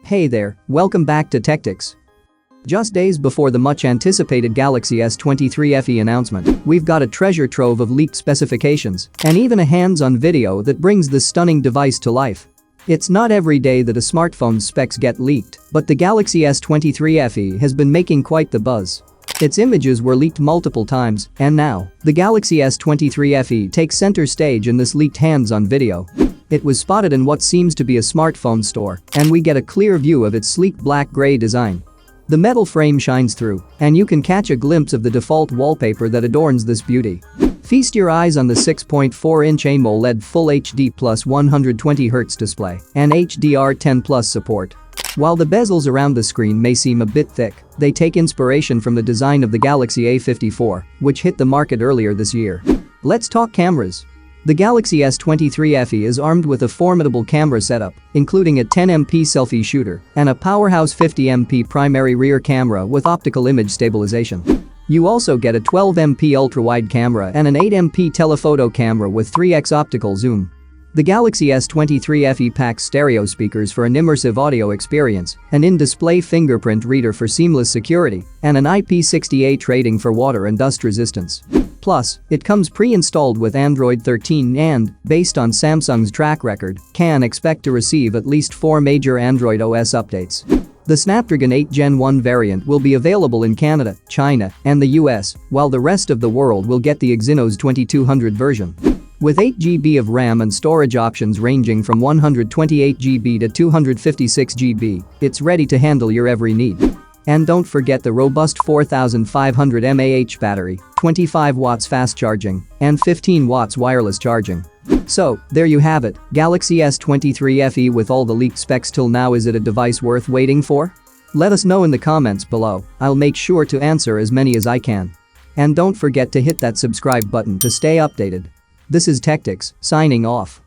Hey there, welcome back to Techtics. Just days before the much-anticipated Galaxy S23 FE announcement, we've got a treasure trove of leaked specifications and even a hands-on video that brings this stunning device to life. It's not every day that a smartphone's specs get leaked, but the Galaxy S23 FE has been making quite the buzz. Its images were leaked multiple times, and now, the Galaxy S23 FE takes center stage in this leaked hands-on video. It was spotted in what seems to be a smartphone store, and we get a clear view of its sleek black-gray design. The metal frame shines through, and you can catch a glimpse of the default wallpaper that adorns this beauty. Feast your eyes on the 6.4-inch AMOLED Full HD plus 120Hz display and HDR10+ support. While the bezels around the screen may seem a bit thick, they take inspiration from the design of the Galaxy A54, which hit the market earlier this year. Let's talk cameras. The Galaxy S23 FE is armed with a formidable camera setup, including a 10MP selfie shooter and a powerhouse 50MP primary rear camera with optical image stabilization. You also get a 12MP ultra-wide camera and an 8MP telephoto camera with 3x optical zoom. The Galaxy S23 FE packs stereo speakers for an immersive audio experience, an in-display fingerprint reader for seamless security, and an IP68 rating for water and dust resistance. Plus, it comes pre-installed with Android 13 and, based on Samsung's track record, can expect to receive at least 4 major Android OS updates. The Snapdragon 8 Gen 1 variant will be available in Canada, China, and the US, while the rest of the world will get the Exynos 2200 version. With 8GB of RAM and storage options ranging from 128GB to 256GB, it's ready to handle your every need. And don't forget the robust 4500 mAh battery, 25 watts fast charging, and 15 watts wireless charging. So, there you have it, Galaxy S23 FE with all the leaked specs till now. Is it a device worth waiting for? Let us know in the comments below, I'll make sure to answer as many as I can. And don't forget to hit that subscribe button to stay updated. This is Techtics, signing off.